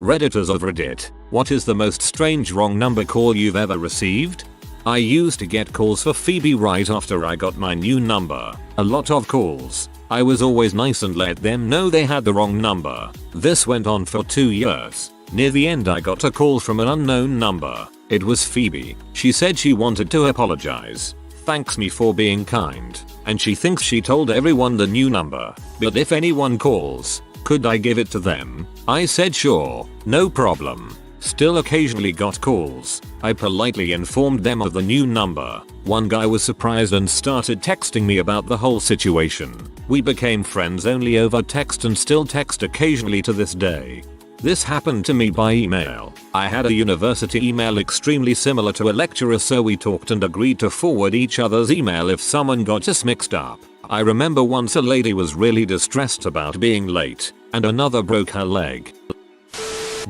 Redditors of Reddit, what is the most strange wrong number call you've ever received? I used to get calls for Phoebe right after I got my new number. A lot of calls. I was always nice and let them know they had the wrong number. This went on for 2 years. Near the end I got a call from an unknown number. It was Phoebe. She said she wanted to apologize. Thanks me for being kind. And she thinks she told everyone the new number. But if anyone calls, could I give it to them? I said sure, no problem. Still occasionally got calls. I politely informed them of the new number. One guy was surprised and started texting me about the whole situation. We became friends only over text and still text occasionally to this day. This happened to me by email. I had a university email extremely similar to a lecturer, so we talked and agreed to forward each other's email if someone got us mixed up. I remember once a lady was really distressed about being late, and another broke her leg.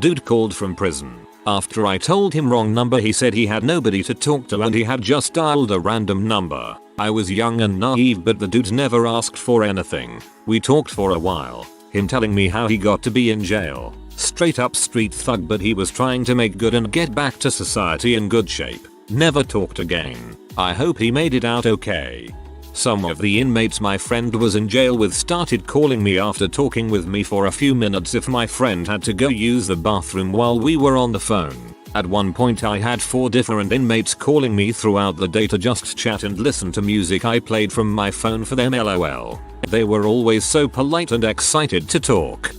Dude called from prison. After I told him wrong number, he said he had nobody to talk to and he had just dialed a random number. I was young and naive, but the dude never asked for anything. We talked for a while, him telling me how he got to be in jail. Straight up street thug, but he was trying to make good and get back to society in good shape. Never talked again. I hope he made it out okay. Some of the inmates my friend was in jail with started calling me after talking with me for a few minutes if my friend had to go use the bathroom while we were on the phone. At one point I had 4 different inmates calling me throughout the day to just chat and listen to music I played from my phone for them, lol. They were always so polite and excited to talk.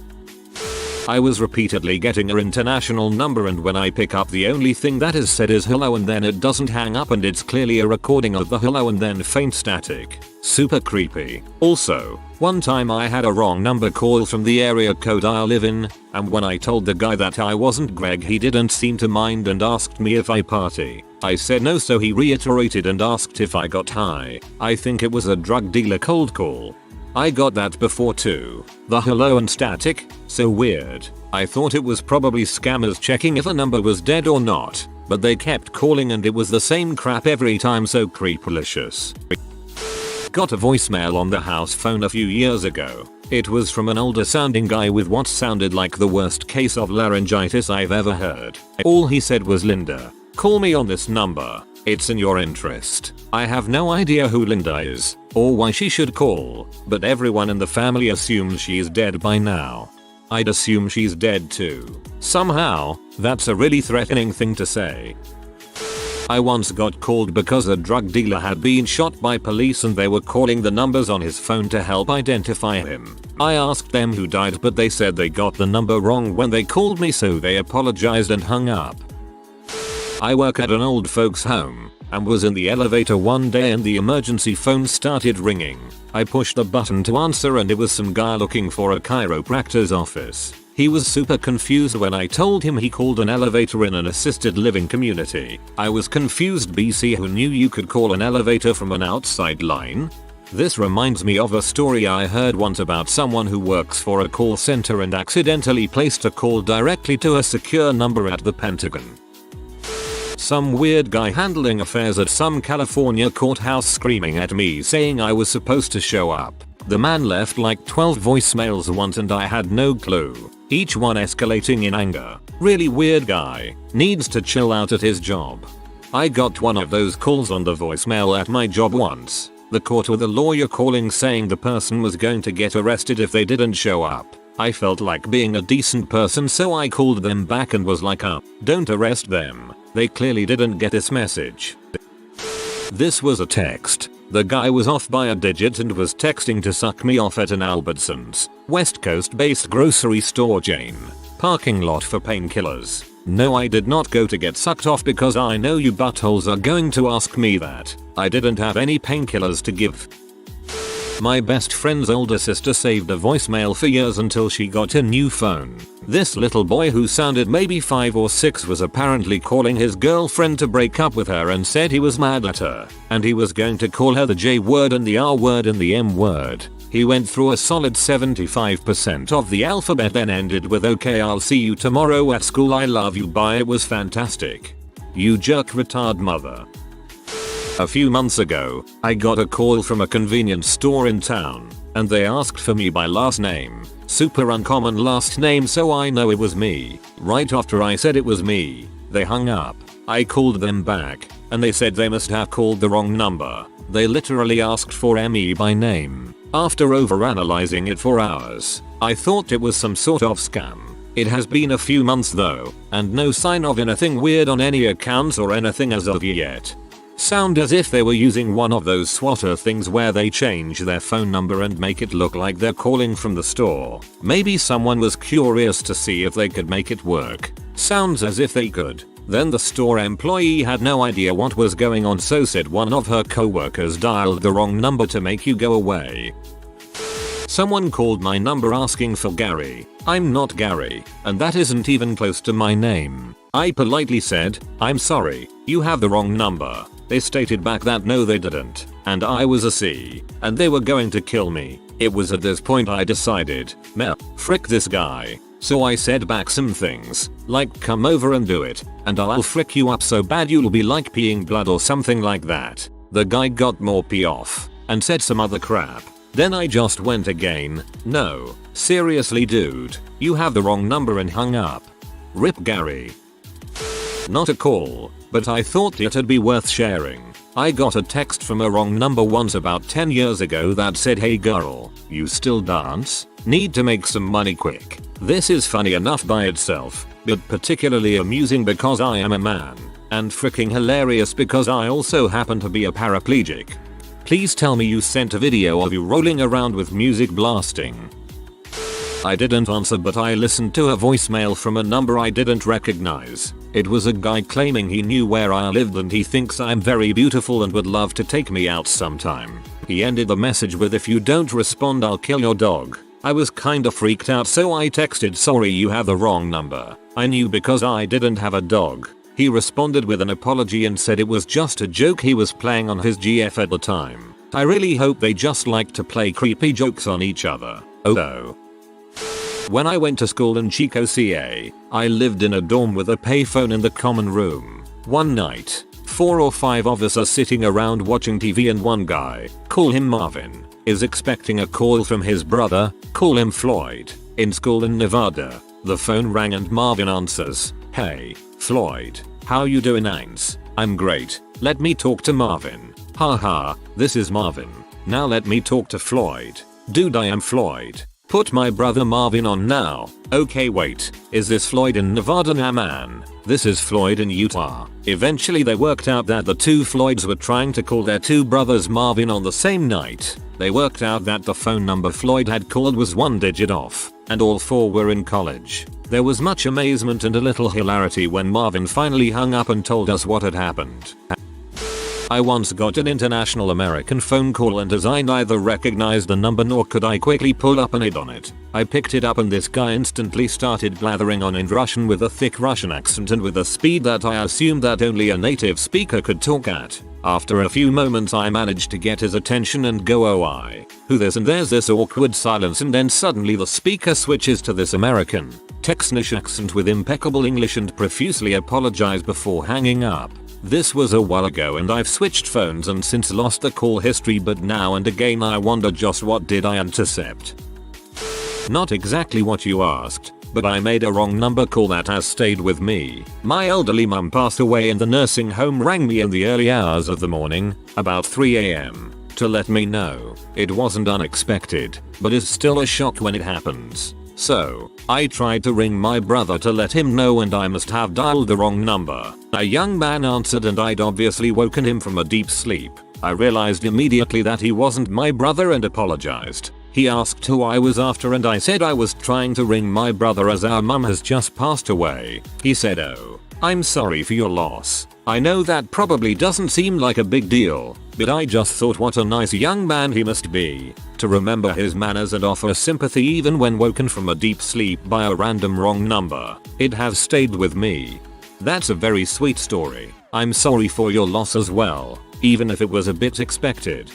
I was repeatedly getting an international number, and when I pick up the only thing that is said is hello and then it doesn't hang up, and it's clearly a recording of the hello and then faint static. Super creepy. Also, one time I had a wrong number call from the area code I live in, and when I told the guy that I wasn't Greg, he didn't seem to mind and asked me if I party. I said no, so he reiterated and asked if I got high. I think it was a drug dealer cold call. I got that before too. The hello and static? So weird. I thought it was probably scammers checking if a number was dead or not, but they kept calling and it was the same crap every time, so creepalicious. Got a voicemail on the house phone a few years ago. It was from an older sounding guy with what sounded like the worst case of laryngitis I've ever heard. All he said was, "Linda, call me on this number. It's in your interest." I have no idea who Linda is, or why she should call, but everyone in the family assumes she's dead by now. I'd assume she's dead too. Somehow, that's a really threatening thing to say. I once got called because a drug dealer had been shot by police and they were calling the numbers on his phone to help identify him. I asked them who died, but they said they got the number wrong when they called me, so they apologized and hung up. I work at an old folks home and was in the elevator one day and the emergency phone started ringing. I pushed a button to answer and it was some guy looking for a chiropractor's office. He was super confused when I told him he called an elevator in an assisted living community. I was confused. BC, who knew you could call an elevator from an outside line? This reminds me of a story I heard once about someone who works for a call center and accidentally placed a call directly to a secure number at the Pentagon. Some weird guy handling affairs at some California courthouse screaming at me saying I was supposed to show up. The man left like 12 voicemails once and I had no clue. Each one escalating in anger. Really weird guy. Needs to chill out at his job. I got one of those calls on the voicemail at my job once. The court with a lawyer calling saying the person was going to get arrested if they didn't show up. I felt like being a decent person, so I called them back and was like, don't arrest them. They clearly didn't get this message. This was a text. The guy was off by a digit and was texting to suck me off at an Albertsons, West Coast based grocery store chain. Parking lot for painkillers. No, I did not go to get sucked off because I know you buttholes are going to ask me that. I didn't have any painkillers to give. My best friend's older sister saved a voicemail for years until she got a new phone. This little boy, who sounded maybe 5 or 6, was apparently calling his girlfriend to break up with her and said he was mad at her, and he was going to call her the J word and the R word and the M word. He went through a solid 75% of the alphabet, then ended with "Okay, I'll see you tomorrow at school, I love you, bye." It was fantastic. You jerk retard mother. A few months ago, I got a call from a convenience store in town, and they asked for me by last name. Super uncommon last name, so I know it was me. Right after I said it was me, they hung up. I called them back, and they said they must have called the wrong number. They literally asked for me by name. After overanalyzing it for hours, I thought it was some sort of scam. It has been a few months though, and no sign of anything weird on any accounts or anything as of yet. Sound as if they were using one of those swatter things where they change their phone number and make it look like they're calling from the store. Maybe someone was curious to see if they could make it work. Sounds as if they could. Then the store employee had no idea what was going on, so said one of her co-workers dialed the wrong number to make you go away. Someone called my number asking for Gary. I'm not Gary, and that isn't even close to my name. I politely said, "I'm sorry, you have the wrong number." They stated back that no they didn't, and I was a C, and they were going to kill me. It was at this point I decided, meh, frick this guy. So I said back some things, like come over and do it, and I'll frick you up so bad you'll be like peeing blood or something like that. The guy got more pee off, and said some other crap. Then I just went again, "No, seriously dude, you have the wrong number," and hung up. Rip Gary. Not a call, but I thought it'd be worth sharing. I got a text from a wrong number once about 10 years ago that said, "Hey girl, you still dance? Need to make some money quick." This is funny enough by itself, but particularly amusing because I am a man, and freaking hilarious because I also happen to be a paraplegic. Please tell me you sent a video of you rolling around with music blasting. I didn't answer, but I listened to a voicemail from a number I didn't recognize. It was a guy claiming he knew where I lived and he thinks I'm very beautiful and would love to take me out sometime. He ended the message with, "If you don't respond, I'll kill your dog." I was kinda freaked out, so I texted, "Sorry, you have the wrong number." I knew because I didn't have a dog. He responded with an apology and said it was just a joke he was playing on his GF at the time. I really hope they just like to play creepy jokes on each other. Oh. When I went to school in Chico, CA, I lived in a dorm with a payphone in the common room. One night, 4 or 5 of us are sitting around watching TV and one guy, call him Marvin, is expecting a call from his brother, call him Floyd, in school in Nevada. The phone rang and Marvin answers, "Hey, Floyd, how you doing Ains? I'm great, let me talk to Marvin." Haha, this is Marvin. Now let me talk to Floyd. Dude, I am Floyd. Put my brother Marvin on now. Okay, wait, is this Floyd in Nevada? Nah man, this is Floyd in Utah. Eventually they worked out that the two Floyds were trying to call their two brothers Marvin on the same night. They worked out that the phone number Floyd had called was 1 digit off, and all 4 were in college. There was much amazement and a little hilarity when Marvin finally hung up and told us what had happened. I once got an international American phone call, and as I neither recognized the number nor could I quickly pull up an ID on it, I picked it up and this guy instantly started blathering on in Russian with a thick Russian accent and with a speed that I assumed that only a native speaker could talk at. After a few moments I managed to get his attention and go, "Oh who this?" and there's this awkward silence, and then suddenly the speaker switches to this American, Texanish accent with impeccable English and profusely apologized before hanging up. This was a while ago and I've switched phones and since lost the call history, but now and again I wonder just what did I intercept. Not exactly what you asked, but I made a wrong number call that has stayed with me. My elderly mum passed away and the nursing home rang me in the early hours of the morning, about 3 AM, to let me know. It wasn't unexpected, but is still a shock when it happens. So, I tried to ring my brother to let him know, and I must have dialed the wrong number. A young man answered and I'd obviously woken him from a deep sleep. I realized immediately that he wasn't my brother and apologized. He asked who I was after and I said I was trying to ring my brother as our mum has just passed away. He said, "Oh, I'm sorry for your loss. I know that probably doesn't seem like a big deal, but I just thought what a nice young man he must be to remember his manners and offer sympathy even when woken from a deep sleep by a random wrong number. It has stayed with me." That's a very sweet story. I'm sorry for your loss as well, even if it was a bit expected.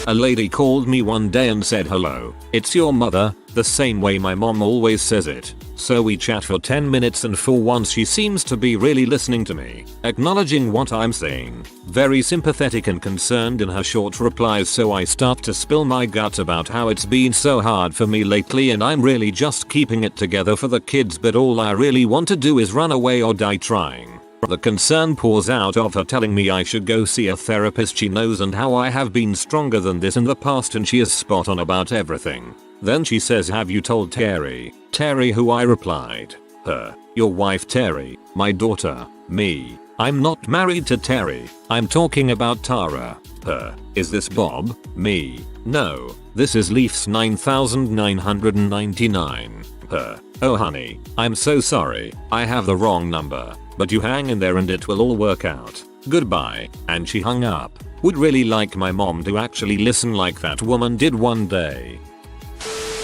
A lady called me one day and said, "Hello, it's your mother," the same way my mom always says it. So we chat for 10 minutes and for once she seems to be really listening to me, acknowledging what I'm saying, very sympathetic and concerned in her short replies. So I start to spill my guts about how it's been so hard for me lately and I'm really just keeping it together for the kids, but all I really want to do is run away or die trying. The concern pours out of her telling me I should go see a therapist she knows and how I have been stronger than this in the past and she is spot on about everything. Then she says, have you told Terry? Terry who? I replied. Her. Your wife Terry, my daughter, me. I'm not married to Terry. I'm talking about Tara. Her. Is this Bob? Me. No. This is Leafs 9999. Her. Oh honey, I'm so sorry. I have the wrong number. But you hang in there and it will all work out. Goodbye. And she hung up. Would really like my mom to actually listen like that woman did one day.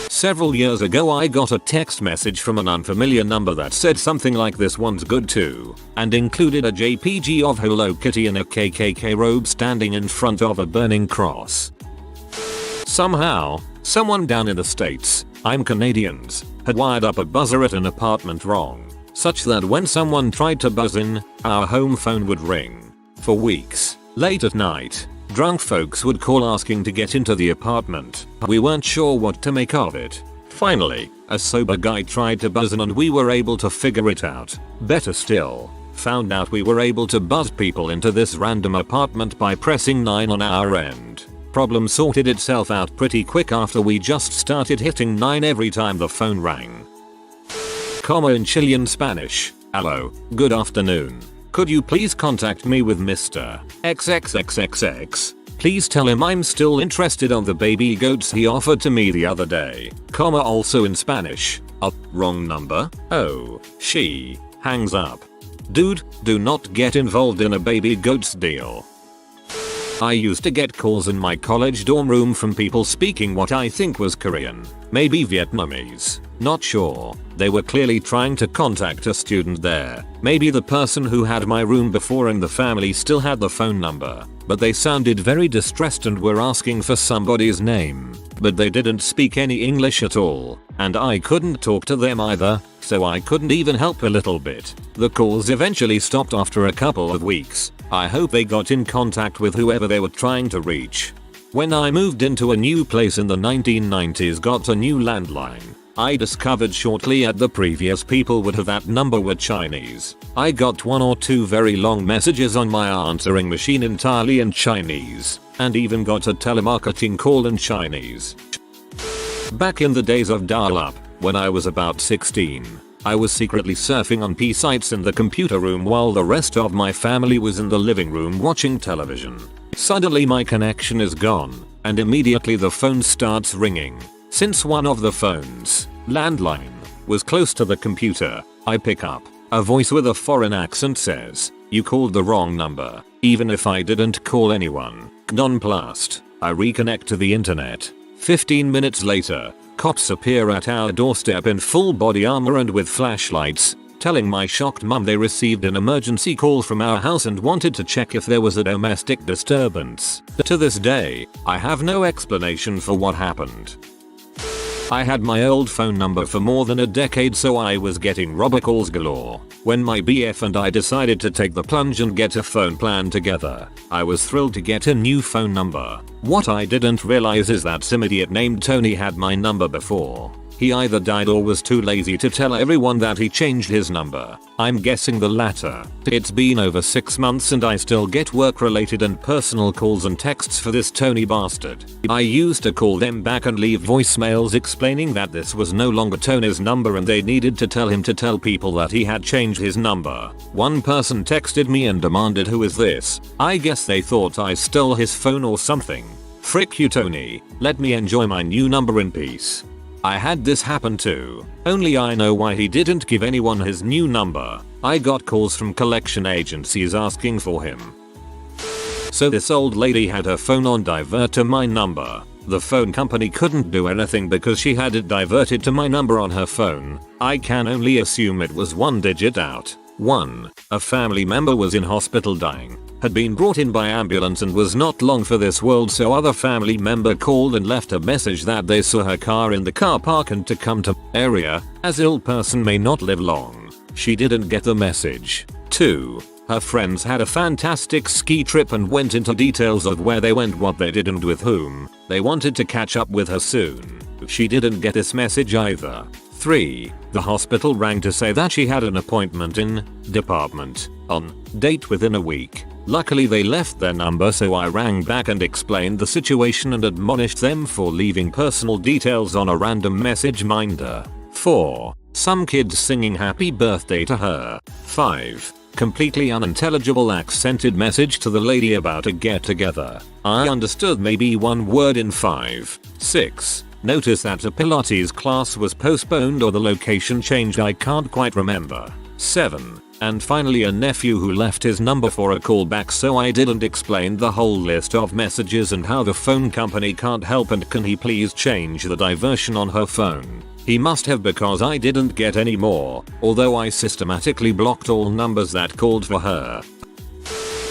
Several years ago I got a text message from an unfamiliar number that said something like this one's good too, and included a JPG of Hello Kitty in a KKK robe standing in front of a burning cross. Somehow, someone down in the States, I'm Canadians, had wired up a buzzer at an apartment wrong, such that when someone tried to buzz in, our home phone would ring. For weeks, late at night, drunk folks would call asking to get into the apartment. We weren't sure what to make of it. Finally, a sober guy tried to buzz in and we were able to figure it out. Better still, found out we were able to buzz people into this random apartment by pressing 9 on our end. Problem sorted itself out pretty quick after we just started hitting 9 every time the phone rang. In Chilean Spanish. Hello, good afternoon. Could you please contact me with Mr. XXXXX? Please tell him I'm still interested on the baby goats he offered to me the other day. Also in Spanish. Wrong number? Oh, she hangs up. Dude, do not get involved in a baby goats deal. I used to get calls in my college dorm room from people speaking what I think was Korean, maybe Vietnamese, not sure. They were clearly trying to contact a student there, maybe the person who had my room before and the family still had the phone number, but they sounded very distressed and were asking for somebody's name, but they didn't speak any English at all, and I couldn't talk to them either, so I couldn't even help a little bit. The calls eventually stopped after a couple of weeks. I hope they got in contact with whoever they were trying to reach. When I moved into a new place in the 1990s, got a new landline. I discovered shortly at the previous people would have that number were Chinese. I got 1 or 2 very long messages on my answering machine entirely in Chinese, and even got a telemarketing call in Chinese. Back in the days of dial-up, when I was about 16, I was secretly surfing on P sites in the computer room while the rest of my family was in the living room watching television. Suddenly my connection is gone, and immediately the phone starts ringing. Since one of the phones, landline, was close to the computer, I pick up. A voice with a foreign accent says, "You called the wrong number." Even if I didn't call anyone. Nonplussed, I reconnect to the internet. 15 minutes later, cops appear at our doorstep in full body armor and with flashlights, telling my shocked mum they received an emergency call from our house and wanted to check if there was a domestic disturbance. To this day, I have no explanation for what happened. I had my old phone number for more than a decade, so I was getting robocalls galore. When my BF and I decided to take the plunge and get a phone plan together, I was thrilled to get a new phone number. What I didn't realize is that some idiot named Tony had my number before. He either died or was too lazy to tell everyone that he changed his number. I'm guessing the latter. It's been over 6 months and I still get work-related and personal calls and texts for this Tony bastard. I used to call them back and leave voicemails explaining that this was no longer Tony's number and they needed to tell him to tell people that he had changed his number. One person texted me and demanded, "Who is this?" I guess they thought I stole his phone or something. Frick you, Tony. Let me enjoy my new number in peace. I had this happen too, only I know why he didn't give anyone his new number. I got calls from collection agencies asking for him. So this old lady had her phone on divert to my number. The phone company couldn't do anything because she had it diverted to my number on her phone. I can only assume it was 1 digit out. 1. A family member was in hospital dying, had been brought in by ambulance and was not long for this world, so other family member called and left a message that they saw her car in the car park and to come to area, as ill person may not live long. She didn't get the message. 2. Her friends had a fantastic ski trip and went into details of where they went, what they did and with whom. They wanted to catch up with her soon. She didn't get this message either. 3. The hospital rang to say that she had an appointment in department on date within a week. Luckily they left their number, so I rang back and explained the situation and admonished them for leaving personal details on a random message minder. 4. Some kids singing happy birthday to her. 5. Completely unintelligible accented message to the lady about a get together. I understood maybe one word in 5. 6. Notice that a Pilates class was postponed or the location changed, I can't quite remember. 7. And finally a nephew who left his number for a call back, so I didn't explain the whole list of messages and how the phone company can't help and can he please change the diversion on her phone. He must have, because I didn't get any more, although I systematically blocked all numbers that called for her.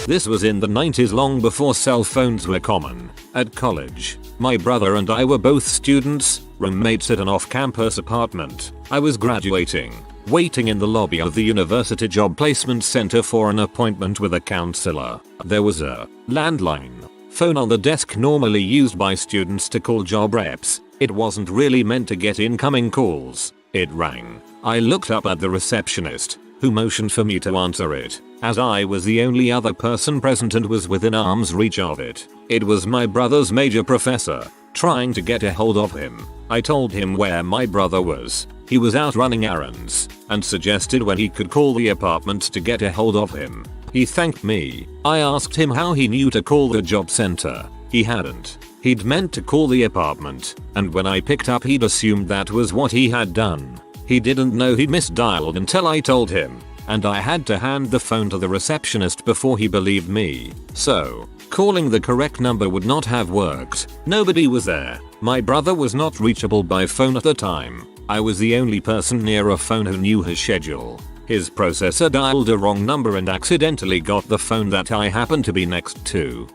This was in the 90s, long before cell phones were common. At college, my brother and I were both students, roommates at an off-campus apartment. I was graduating, waiting in the lobby of the university job placement center for an appointment with a counselor. There was a landline phone on the desk normally used by students to call job reps. It wasn't really meant to get incoming calls. It rang. I looked up at the receptionist, who motioned for me to answer it, as I was the only other person present and was within arm's reach of it. It was my brother's major professor, trying to get a hold of him. I told him where my brother was. He was out running errands, and suggested when he could call the apartment to get a hold of him. He thanked me. I asked him how he knew to call the job center. He hadn't. He'd meant to call the apartment, and when I picked up he'd assumed that was what he had done. He didn't know he'd misdialed until I told him, and I had to hand the phone to the receptionist before he believed me. So, calling the correct number would not have worked. Nobody was there. My brother was not reachable by phone at the time. I was the only person near a phone who knew his schedule. His processor dialed a wrong number and accidentally got the phone that I happened to be next to.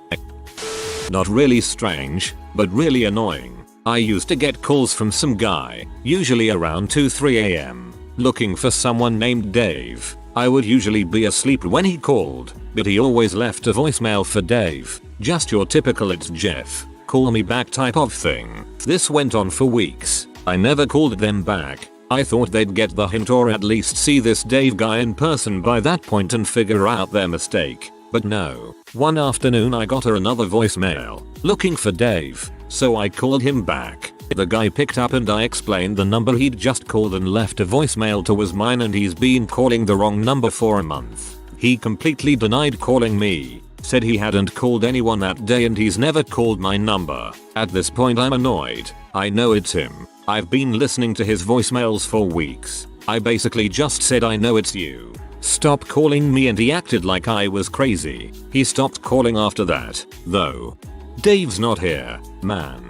Not really strange, but really annoying. I used to get calls from some guy, usually around 2-3 am, looking for someone named Dave. I would usually be asleep when he called, but he always left a voicemail for Dave. Just your typical "it's Jeff, call me back" type of thing. This went on for weeks. I never called them back. I thought they'd get the hint or at least see this Dave guy in person by that point and figure out their mistake. But no. One afternoon I got another voicemail, looking for Dave, so I called him back. The guy picked up and I explained the number he'd just called and left a voicemail to was mine, and he's been calling the wrong number for a month. He completely denied calling me, said he hadn't called anyone that day and he's never called my number. At this point I'm annoyed. I know it's him. I've been listening to his voicemails for weeks. I basically just said, "I know it's you. Stop calling me," and he acted like I was crazy. He stopped calling after that, though. Dave's not here, man.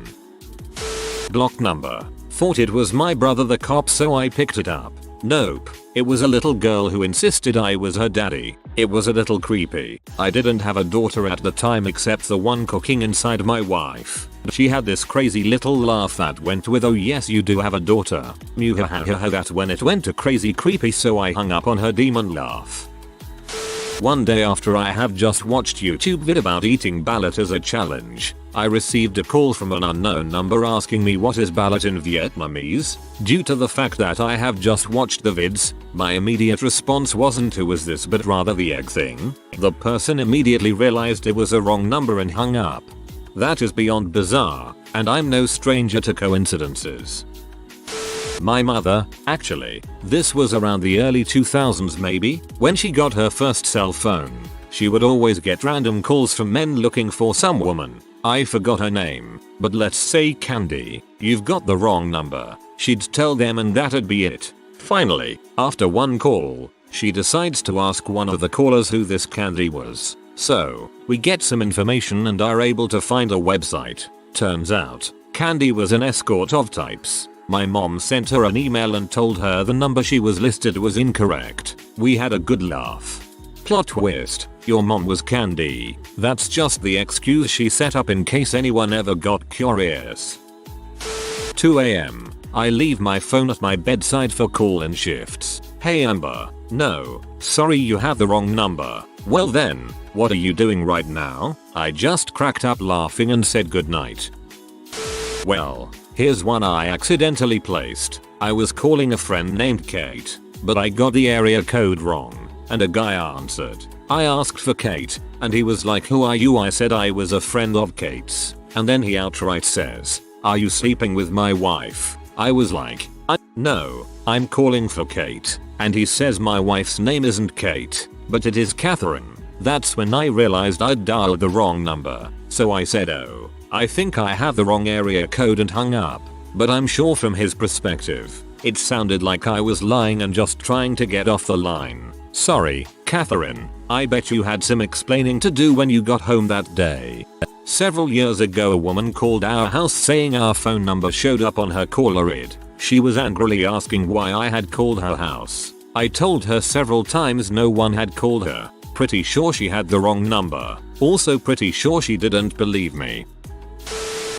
Block number. Thought it was my brother the cop, so I picked it up. Nope. It was a little girl who insisted I was her daddy. It was a little creepy. I didn't have a daughter at the time except the one cooking inside my wife. She had this crazy little laugh that went with "oh yes you do have a daughter." Muhahaha, that when it went to crazy creepy, so I hung up on her demon laugh. One day after I have just watched YouTube vid about eating ballot as a challenge, I received a call from an unknown number asking me what is ballot in Vietnamese. Due to the fact that I have just watched the vids, my immediate response wasn't "who is this," but rather "the egg thing." The person immediately realized it was a wrong number and hung up. That is beyond bizarre, and I'm no stranger to coincidences. My mother, actually, this was around the early 2000s maybe, when she got her first cell phone. She would always get random calls from men looking for some woman. I forgot her name, but let's say Candy. "You've got the wrong number." She'd tell them and that'd be it. Finally, after one call, she decides to ask one of the callers who this Candy was. So, we get some information and are able to find a website. Turns out, Candy was an escort of types. My mom sent her an email and told her the number she was listed was incorrect. We had a good laugh. Plot twist, your mom was Candy. That's just the excuse she set up in case anyone ever got curious. 2 AM. I leave my phone at my bedside for call-in shifts. Hey Amber. No, sorry, you have the wrong number. Well then, what are you doing right now? I just cracked up laughing and said goodnight. Well, here's one I accidentally placed. I was calling a friend named Kate, but I got the area code wrong, and a guy answered. I asked for Kate, and he was like, who are you? I said I was a friend of Kate's, and then he outright says, are you sleeping with my wife? I was like, no, I'm calling for Kate, and he says my wife's name isn't Kate, but it is Catherine. That's when I realized I'd dialed the wrong number, so I said, oh, I think I have the wrong area code, and hung up. But I'm sure from his perspective, it sounded like I was lying and just trying to get off the line. Sorry, Catherine, I bet you had some explaining to do when you got home that day. Several years ago, a woman called our house saying our phone number showed up on her caller ID. She was angrily asking why I had called her house. I told her several times no one had called her. Pretty sure she had the wrong number. Also pretty sure she didn't believe me.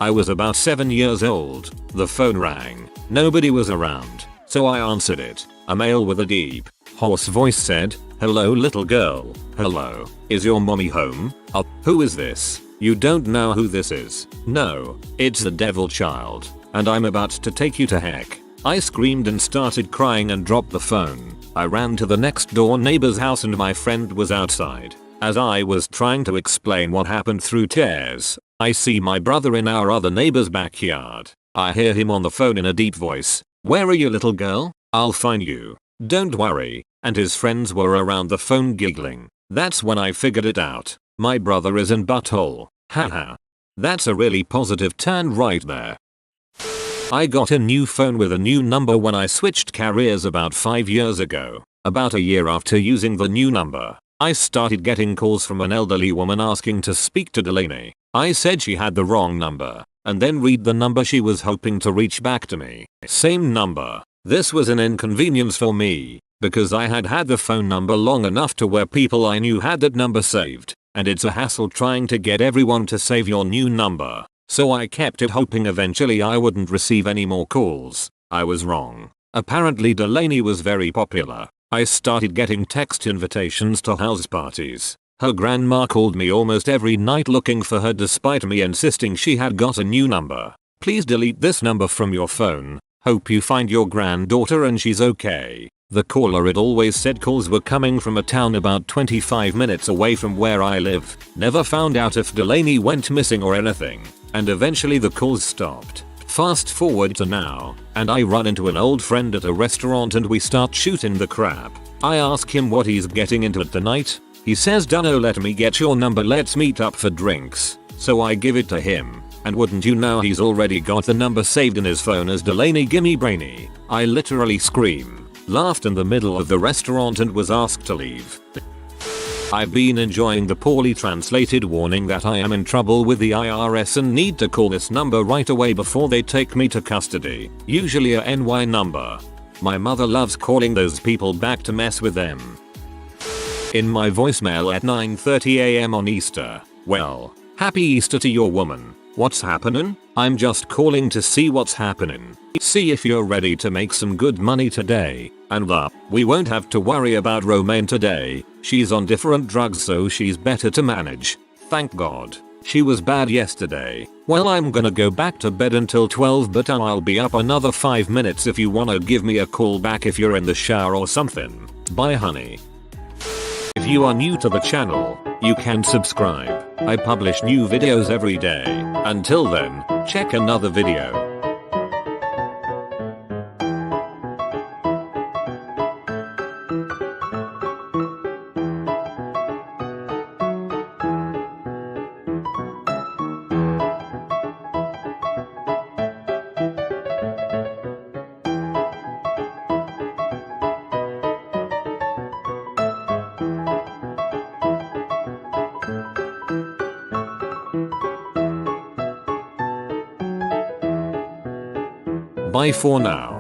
I was about 7 years old. The phone rang. Nobody was around, so I answered it. A male with a deep, hoarse voice said, hello little girl. Hello, is your mommy home? Who is this? You don't know who this is? No, it's the devil child, and I'm about to take you to heck. I screamed and started crying and dropped the phone. I ran to the next door neighbor's house and my friend was outside. As I was trying to explain what happened through tears, I see my brother in our other neighbor's backyard. I hear him on the phone in a deep voice. Where are you, little girl? I'll find you. Don't worry. And his friends were around the phone giggling. That's when I figured it out. My brother is in butthole. Haha. That's a really positive turn right there. I got a new phone with a new number when I switched carriers about 5 years ago. About a year after using the new number, I started getting calls from an elderly woman asking to speak to Delaney. I said she had the wrong number, and then read the number she was hoping to reach back to me. Same number. This was an inconvenience for me, because I had had the phone number long enough to where people I knew had that number saved, and it's a hassle trying to get everyone to save your new number. So I kept it hoping eventually I wouldn't receive any more calls. I was wrong. Apparently Delaney was very popular. I started getting text invitations to house parties. Her grandma called me almost every night looking for her despite me insisting she had got a new number. Please delete this number from your phone. Hope you find your granddaughter and she's okay. The caller had always said calls were coming from a town about 25 minutes away from where I live. Never found out if Delaney went missing or anything. And eventually the calls stopped. Fast forward to now, and I run into an old friend at a restaurant and we start shooting the crap. I ask him what he's getting into at the night. He says, "Dunno, let me get your number, let's meet up for drinks." So I give it to him, and wouldn't you know he's already got the number saved in his phone as Delaney Gimme Brainy. I literally scream, laughed in the middle of the restaurant and was asked to leave. I've been enjoying the poorly translated warning that I am in trouble with the IRS and need to call this number right away before they take me to custody. Usually a NY number. My mother loves calling those people back to mess with them. In my voicemail at 9:30 AM on Easter. Well, happy Easter to your woman. What's happening? I'm just calling to see what's happening. See if you're ready to make some good money today. And we won't have to worry about Romaine today. She's on different drugs, so she's better to manage. Thank God. She was bad yesterday. Well, I'm gonna go back to bed until 12, but I'll be up another 5 minutes if you wanna give me a call back if you're in the shower or something. Bye honey. If you are new to the channel, you can subscribe. I publish new videos every day. Until then, check another video. Bye for now.